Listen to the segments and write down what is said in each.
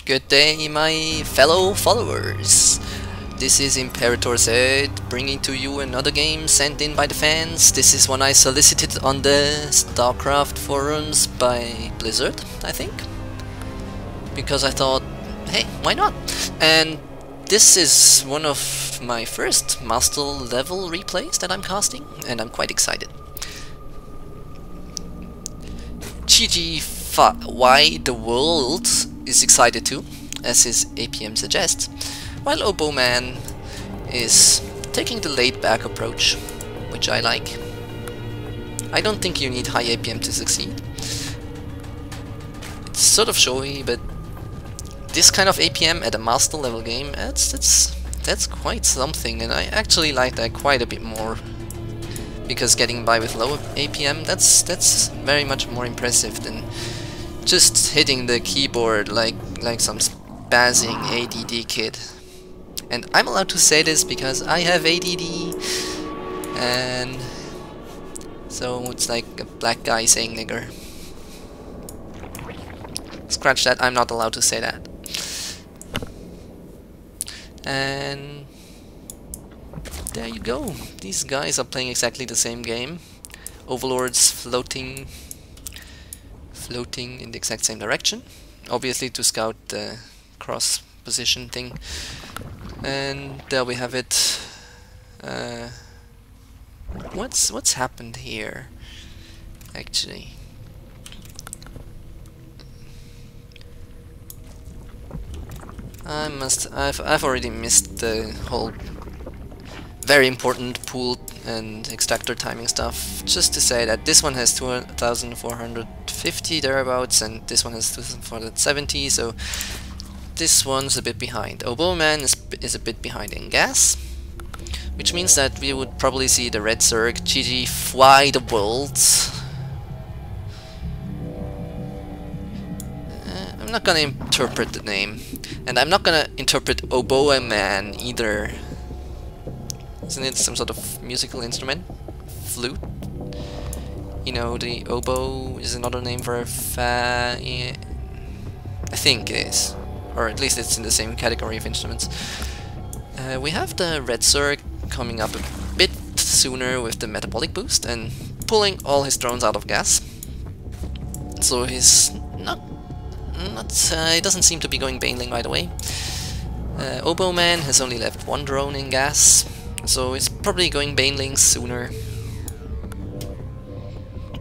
Good day, my fellow followers. This is Imperator Z, bringing to you another game sent in by the fans. This is one I solicited on the StarCraft forums by Blizzard, I think. Because I thought, hey, why not? And this is one of my first master level replays that I'm casting, and I'm quite excited. GGfytheWORLD is excited too, as his APM suggests, while Oboeman is taking the laid-back approach, which I like. I don't think you need high APM to succeed. It's sort of showy, but this kind of APM at a master level game, that's quite something, and I actually like that quite a bit more. Because getting by with low APM, that's very much more impressive than just hitting the keyboard like some spazzing ADD kid. And I'm allowed to say this because I have ADD, and so it's like a black guy saying nigger. Scratch that, I'm not allowed to say that. And there you go. These guys are playing exactly the same game. Overlords floating in the exact same direction, obviously to scout the cross position thing. And there we have it. What's happened here? Actually, I've already missed the whole very important pool and extractor timing stuff. Just to say that this one has 2450 thereabouts, and this one has 2470, so this one's a bit behind. Oboeman is a bit behind in gas, which means that we would probably see the red Zerg GGfytheWORLD. I'm not gonna interpret the name, and I'm not gonna interpret Oboeman either. Isn't it some sort of musical instrument? Flute? You know, the oboe is another name for a fa... Yeah, I think it is. Or at least it's in the same category of instruments. We have the red Zerg coming up a bit sooner with the metabolic boost and pulling all his drones out of gas. So he's he doesn't seem to be going Baneling right away. Oboeman has only left one drone in gas, so it's probably going Baneling sooner.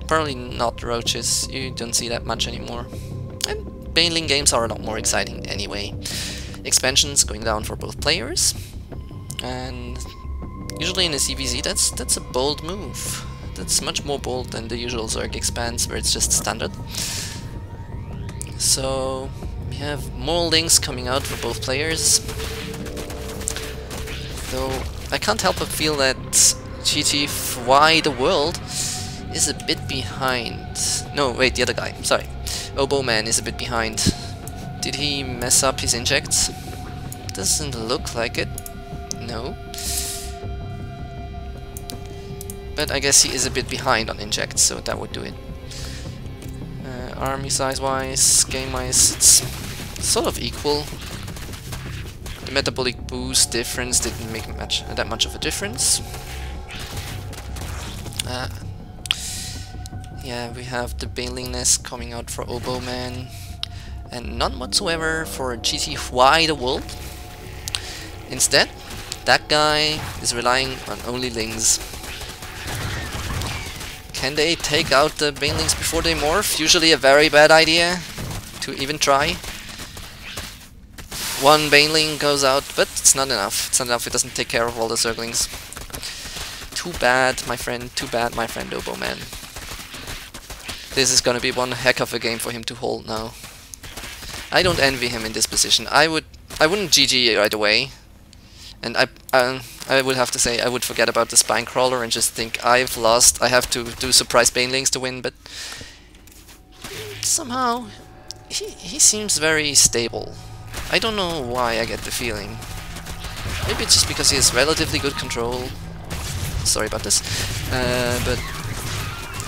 Probably not roaches, you don't see that much anymore. And Baneling games are a lot more exciting anyway. Expansions going down for both players, and usually in a ZvZ that's a bold move. That's much more bold than the usual Zerg expands where it's just standard. So we have more links coming out for both players. Though I can't help but feel that GGfytheWORLD is a bit behind. No, wait, the other guy, sorry. Oboeman is a bit behind. Did he mess up his injects? Doesn't look like it. No. But I guess he is a bit behind on injects, so that would do it. Army size-wise, game-wise, it's sort of equal. The metabolic boost difference didn't make that much of a difference. Yeah, we have the Banelingness coming out for Oboeman, and none whatsoever for GGfytheWORLD. Instead, that guy is relying on only Lings. Can they take out the Banelings before they morph? Usually a very bad idea to even try. One Baneling goes out, but it's not enough. It's not enough, it doesn't take care of all the Zerglings. Too bad, my friend Oboeman. This is gonna be one heck of a game for him to hold now. I don't envy him in this position. I wouldn't GG right away. And I would have to say I would forget about the Spine Crawler and just think I've lost, I have to do surprise Banelings to win, but somehow he seems very stable. I don't know why I get the feeling. Maybe it's just because he has relatively good control. Sorry about this. But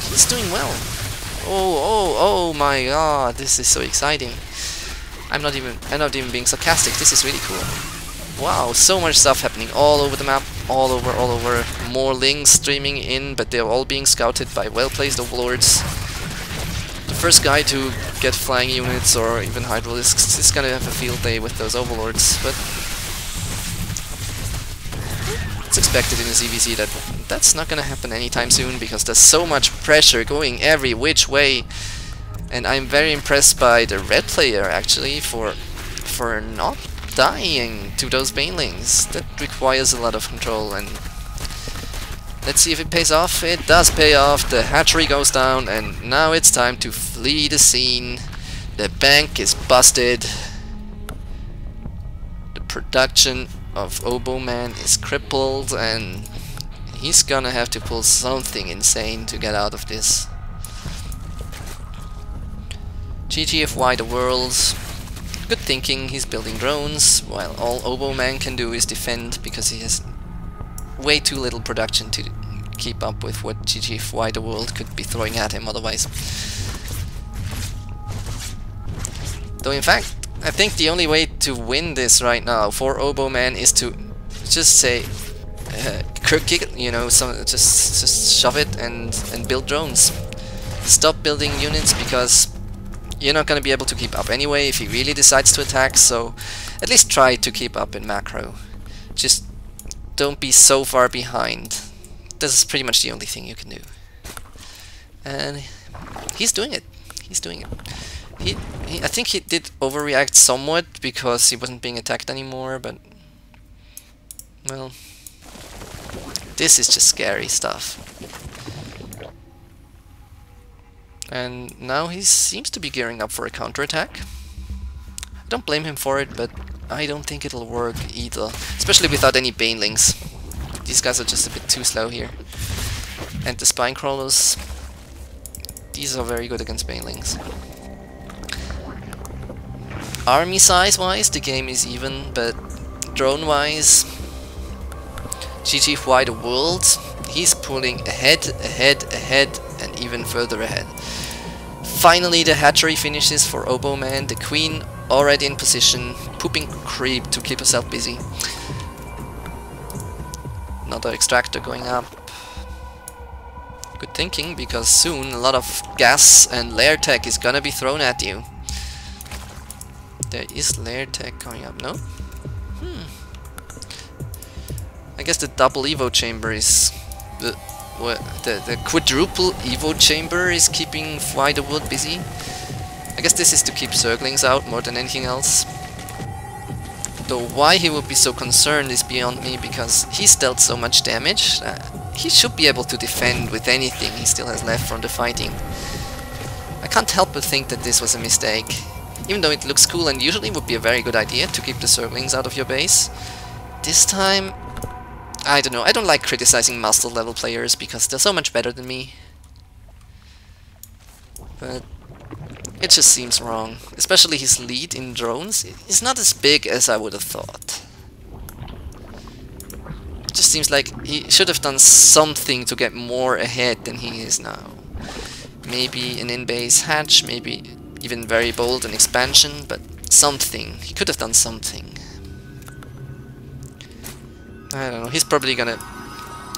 he's doing well. Oh my god, this is so exciting. I'm not even being sarcastic. This is really cool. Wow, so much stuff happening all over the map, all over. More links streaming in, but they're all being scouted by well-placed overlords. The first guy to get flying units or even hydralisks is gonna have a field day with those overlords, but it's expected in a ZvZ that that's not gonna happen anytime soon because there's so much pressure going every which way. And I'm very impressed by the red player actually for not dying to those banelings. That requires a lot of control, and let's see if it pays off. It does pay off. The hatchery goes down, and now it's time to flee the scene. The bank is busted. The production of Oboeman is crippled, and he's gonna have to pull something insane to get out of this. GGfytheWORLD. Good thinking, he's building drones, while all Oboeman can do is defend because he has way too little production to keep up with what GGfytheWORLD could be throwing at him otherwise. Though in fact, I think the only way to win this right now for Oboeman is to just say, kick it, you know, just shove it and build drones. Stop building units because you're not going to be able to keep up anyway if he really decides to attack, so at least try to keep up in macro. Just don't be so far behind. This is pretty much the only thing you can do. And he's doing it. He's doing it. I think he did overreact somewhat because he wasn't being attacked anymore, but well, this is just scary stuff. And now he seems to be gearing up for a counterattack. I don't blame him for it, but I don't think it'll work either. Especially without any banelings. These guys are just a bit too slow here. And the spine crawlers, these are very good against banelings. Army size wise, the game is even, but drone wise, GGfytheWORLD, he's pulling ahead, and even further ahead. Finally, the hatchery finishes for Oboeman. The queen already in position, pooping creep to keep herself busy. Another extractor going up. Good thinking, because soon a lot of gas and lair tech is gonna be thrown at you. There is lair tech going up, no? I guess the double evo chamber is the quadruple evo chamber is keeping GGfytheWORLD busy. I guess this is to keep Zerglings out more than anything else. Though why he would be so concerned is beyond me, because he's dealt so much damage. He should be able to defend with anything he still has left from the fighting. I can't help but think that this was a mistake. Even though it looks cool and usually would be a very good idea to keep the Zerglings out of your base, this time, I don't know, I don't like criticizing master level players because they're so much better than me. But it just seems wrong. Especially his lead in drones is not as big as I would have thought. It just seems like he should have done something to get more ahead than he is now. Maybe an in-base hatch, maybe even very bold an expansion, but something. He could have done something. I don't know, he's probably gonna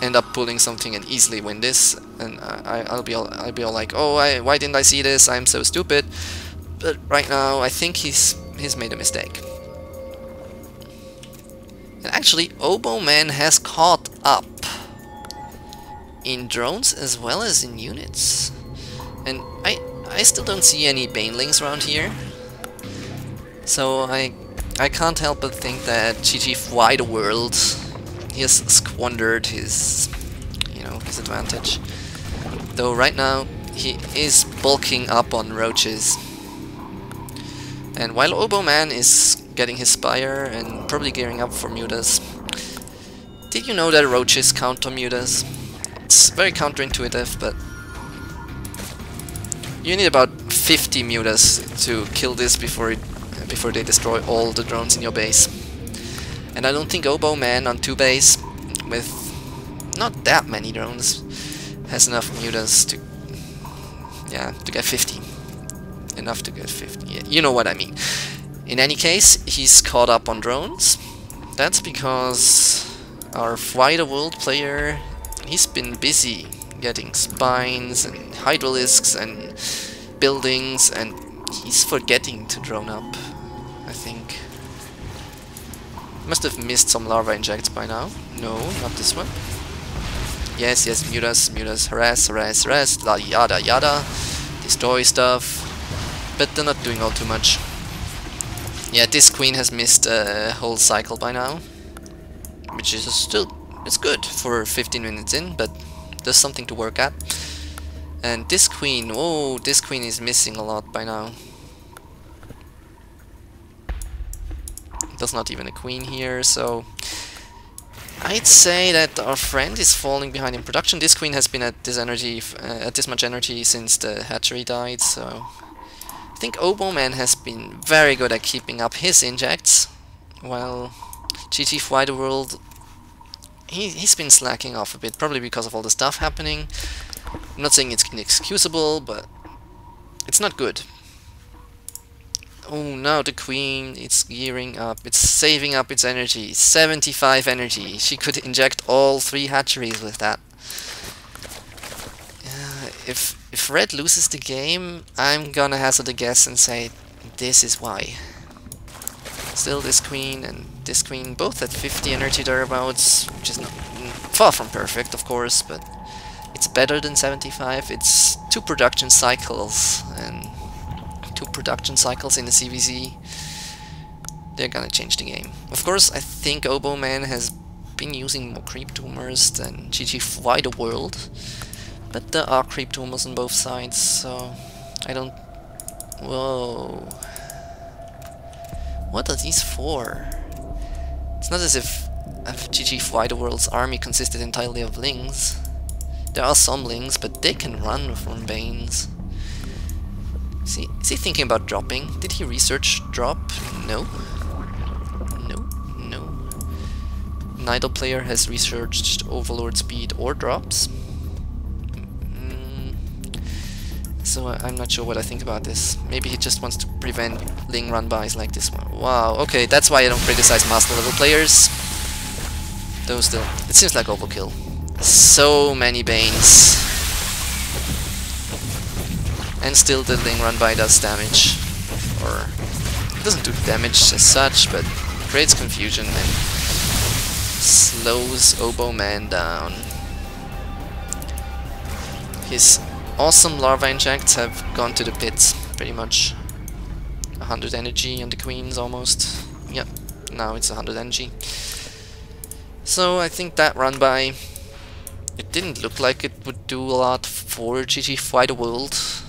end up pulling something and easily win this, and I'll be all like, oh, why didn't I see this? I'm so stupid. But right now, I think he's made a mistake. And actually, Oboeman has caught up in drones as well as in units, and I still don't see any banelings around here, so I can't help but think that GGfytheWORLD, he has squandered his, you know, his advantage. Though right now he is bulking up on roaches. And while Oboeman is getting his spire and probably gearing up for mutas, did you know that roaches counter mutas? It's very counterintuitive, but you need about 50 mutas to kill this before they destroy all the drones in your base. And I don't think Oboeman on 2 base with not that many drones has enough mutas to, yeah, to get 50. Enough to get 50. Yeah, you know what I mean. In any case, he's caught up on drones. That's because our ZvZ player, he's been busy getting spines and hydralisks and buildings, and he's forgetting to drone up, I think. Must have missed some larva injects by now. No, not this one. Yes, mutas, harass, yada yada, destroy stuff, but they're not doing all too much. Yeah, this queen has missed a whole cycle by now, which is still, it's good for 15 minutes in, but there's something to work at. And this queen, oh, this queen is missing a lot by now. There's not even a queen here, so I'd say that our friend is falling behind in production. This queen has been at this energy, at this much energy since the hatchery died, so I think Oboeman has been very good at keeping up his injects, while GGfytheWORLD, he's been slacking off a bit, probably because of all the stuff happening. I'm not saying it's inexcusable, but it's not good. Oh, now the queen, it's gearing up, it's saving up its energy, 75 energy. She could inject all 3 hatcheries with that. If red loses the game, I'm gonna hazard a guess and say this is why. Still, this queen and this queen both at 50 energy thereabouts, which is not far from perfect, of course, but it's better than 75. It's 2 production cycles, and 2 production cycles in the ZvZ. They're gonna change the game. Of course, I think Oboeman has been using more creep tumors than GGfytheWORLD, but there are creep tumors on both sides, so I don't... Whoa. What are these for? It's not as if GGfytheWORLD's army consisted entirely of lings. There are some lings, but they can run from Banes. Is he thinking about dropping? Did he research drop? No. No. Neither player has researched Overlord speed or drops. So I'm not sure what I think about this. Maybe he just wants to prevent ling run-bys like this one. Wow, okay, that's why I don't criticize master level players. Though still, it seems like overkill. So many Banes. And still the ling run-by does damage. Or, it doesn't do damage as such, but creates confusion and slows Oboeman down. His awesome larva injects have gone to the pits, pretty much. 100 energy on the queens almost. Yep, now it's 100 energy. So I think that run by, it didn't look like it would do a lot for GGfytheWORLD,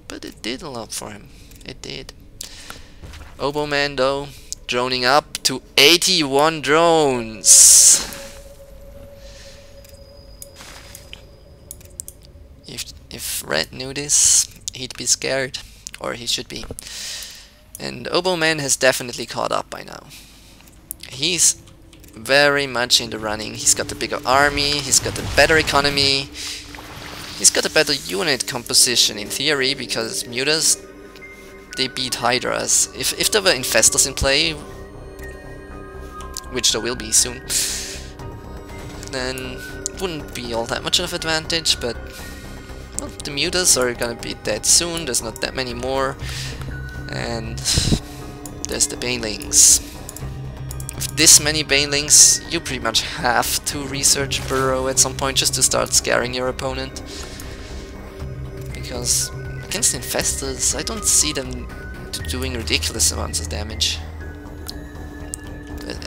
but it did a lot for him. It did. Oboeman though, droning up to 81 drones. If Red knew this, he'd be scared, or he should be. And Oboeman has definitely caught up by now. He's very much in the running. He's got the bigger army, he's got the better economy, he's got a better unit composition in theory, because mutas, they beat hydras. If there were infestors in play, which there will be soon, then it wouldn't be all that much of an advantage, but well, the mutas are gonna be dead soon, there's not that many more, and there's the banelings. With this many banelings, you pretty much have to research burrow at some point just to start scaring your opponent. Because against infestors, I don't see them doing ridiculous amounts of damage.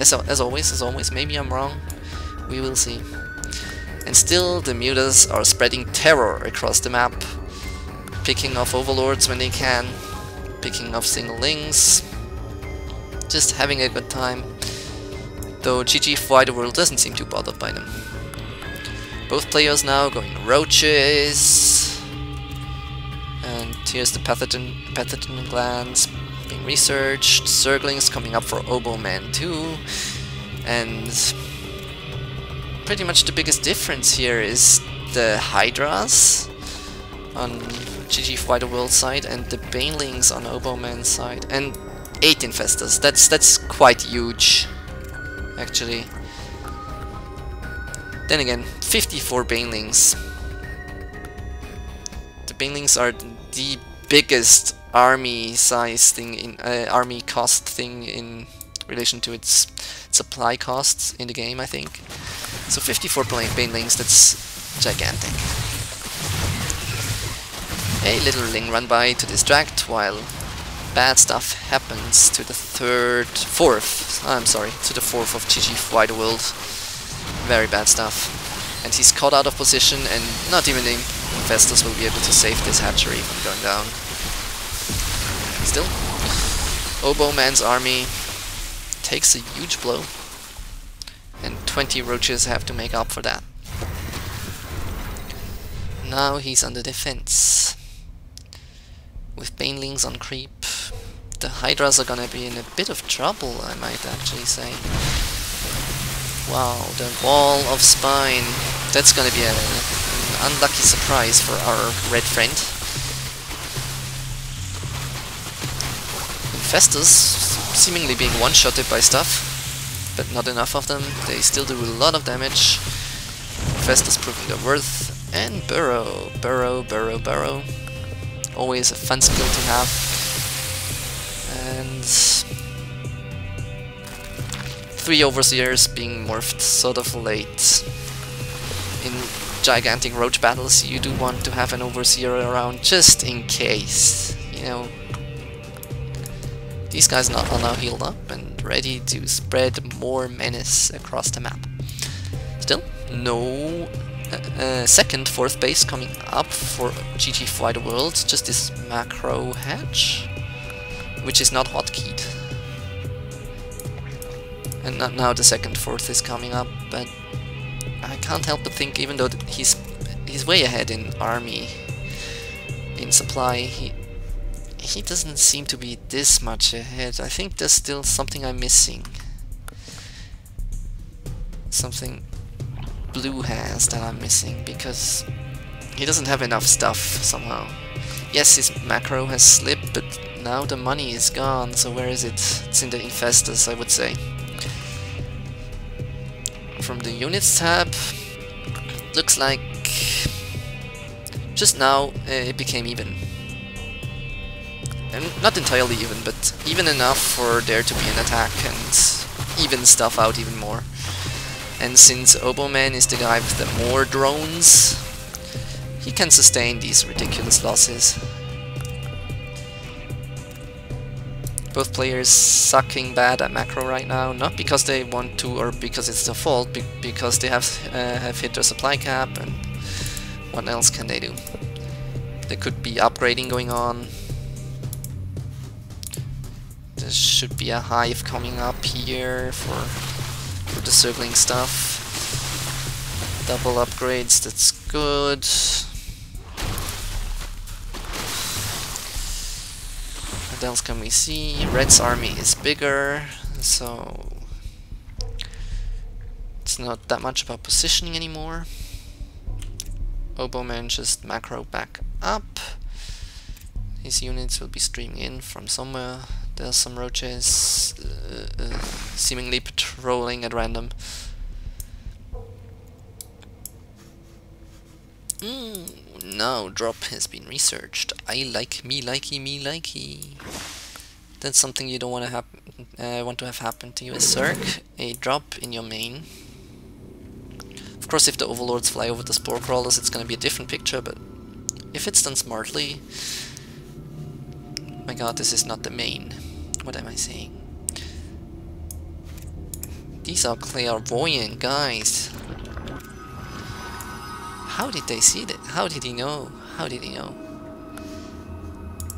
As always, maybe I'm wrong, we will see. And still, the mutas are spreading terror across the map, picking off overlords when they can, picking off single lings, just having a good time. Though GGfytheWORLD doesn't seem too bothered by them. Both players now going roaches, and here's the pathogen glands being researched, circlings coming up for Oboeman too, and pretty much the biggest difference here is the hydras on GGfytheWORLD side and the Banelings on Oboeman's side, and 8 Infestors. That's quite huge, actually. Then again, 54 Banelings. The Banelings are the biggest army size thing in army cost thing in relation to its supply costs in the game, I think. So 54 Banelings, that's gigantic. A little Ling run by to distract while bad stuff happens to the fourth of GGfytheWORLD. Very bad stuff. And he's caught out of position, and not even the Infestors will be able to save this hatchery from going down. Still, Oboeman's army takes a huge blow, and 20 roaches have to make up for that. Now he's under defense. With Banelings on creep, the Hydras are gonna be in a bit of trouble, I might actually say. Wow, the Wall of Spine. That's gonna be an unlucky surprise for our red friend. Infestors seemingly being one-shotted by stuff, but not enough of them. They still do a lot of damage. Infestors proving their worth. And Burrow. Burrow. Always a fun skill to have. And 3 Overseers being morphed sort of late. In gigantic roach battles, you do want to have an Overseer around just in case, you know. These guys are now healed up and ready to spread more menace across the map. Still, no second, 4th base coming up for GGfytheWORLD, just this macro hatch, which is not hotkeyed. And now the 2nd, 4th is coming up, but I can't help but think, even though he's way ahead in army, in supply, he doesn't seem to be this much ahead. I think there's still something I'm missing. Something Blue has that I'm missing, because he doesn't have enough stuff somehow. Yes, his macro has slipped, but now the money is gone, so where is it? It's in the Infestors, I would say. From the units tab, looks like just now it became even. And not entirely even, but even enough for there to be an attack and even stuff out even more. And since Oboeman is the guy with the more drones, he can sustain these ridiculous losses. Both players sucking bad at macro right now, not because they want to or because it's their fault, because they have hit their supply cap, and what else can they do? There could be upgrading going on. There should be a hive coming up here for the circling stuff. Double upgrades, that's good. What else can we see? Red's army is bigger, so it's not that much about positioning anymore. Oboeman just macro back up. His units will be streaming in from somewhere. There's some roaches seemingly patrolling at random. Now drop has been researched. I like me likey. That's something you don't want to have happen to you as Zerg. A drop in your main. Of course, if the overlords fly over the spore crawlers, it's gonna be a different picture, but if it's done smartly, my god, this is not the main. What am I saying? These are clairvoyant guys. How did they see that? How did he know? How did he know?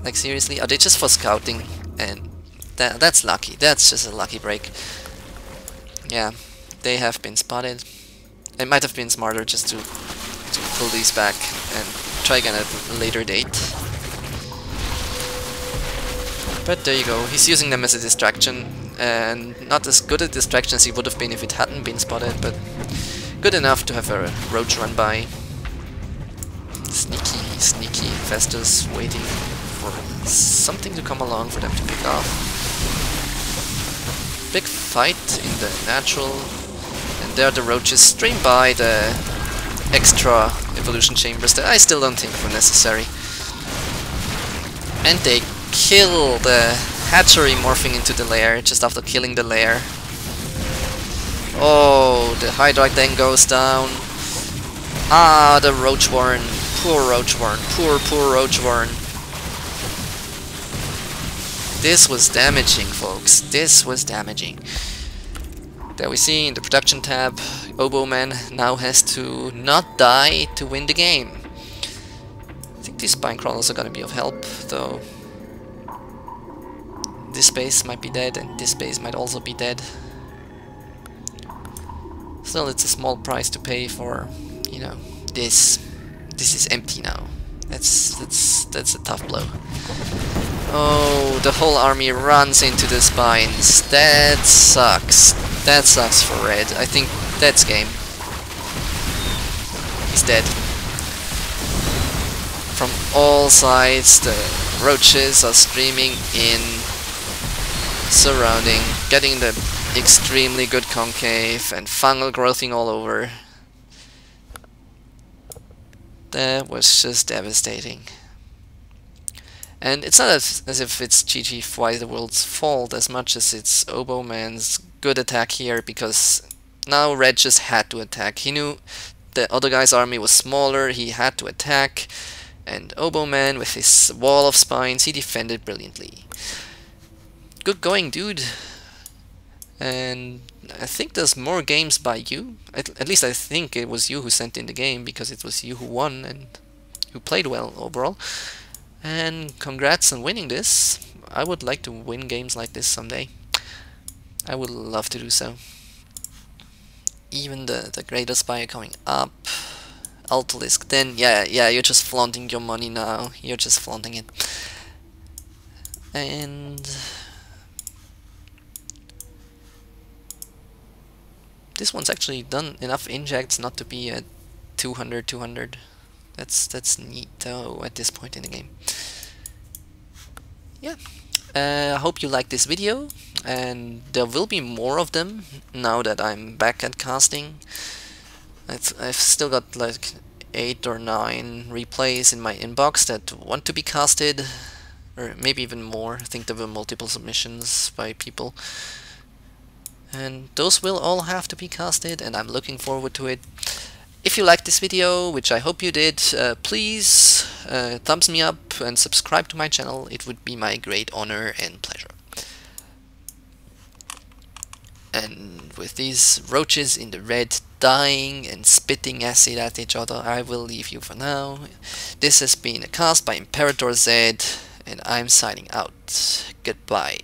Like, seriously, are they just for scouting? And that's lucky. That's just a lucky break. Yeah, they have been spotted. It might have been smarter just to pull these back and try again at a later date. But there you go, he's using them as a distraction, and not as good a distraction as he would have been if it hadn't been spotted, but good enough to have a roach run by. Sneaky cheeky infestors waiting for something to come along for them to pick off. Big fight in the natural, and there the roaches stream by the extra evolution chambers that I still don't think were necessary. And they kill the hatchery morphing into the lair just after killing the lair. Oh, the Hydroid then goes down. Ah, the Roach Warren. Poor Roach Warren. Poor Roach Warren. This was damaging, folks. This was damaging. There we see in the production tab, Oboeman now has to not die to win the game. I think these spine crawlers are gonna be of help, though. This base might be dead, and this base might also be dead. Still, it's a small price to pay for, you know, this. This is empty now. That's a tough blow. Oh, the whole army runs into the spines. That sucks. That sucks for red. I think that's game. He's dead. From all sides, the roaches are streaming in, surrounding, getting the extremely good concave and fungal growthing all over. That was just devastating. And it's not as if it's GGfytheWORLD's fault as much as it's Oboeman's good attack here, because now red just had to attack. He knew the other guy's army was smaller, he had to attack, and Oboeman with his wall of spines, he defended brilliantly. Good going, dude. And I think there's more games by you. At least I think it was you who sent in the game, because it was you who won and who played well overall. And congrats on winning this. I would like to win games like this someday. I would love to do so. Even the Greater Spire coming up. Altalisk, then yeah, you're just flaunting your money now. You're just flaunting it. And this one's actually done enough injects not to be at 200. That's neat though at this point in the game. Yeah, I hope you liked this video, and there will be more of them now that I'm back at casting. I've still got like 8 or 9 replays in my inbox that want to be casted, or maybe even more. I think there were multiple submissions by people. And those will all have to be casted, and I'm looking forward to it. If you liked this video, which I hope you did, please thumbs me up and subscribe to my channel. It would be my great honor and pleasure. And with these roaches in the red dying and spitting acid at each other, I will leave you for now. This has been a cast by Imperator Z, and I'm signing out. Goodbye.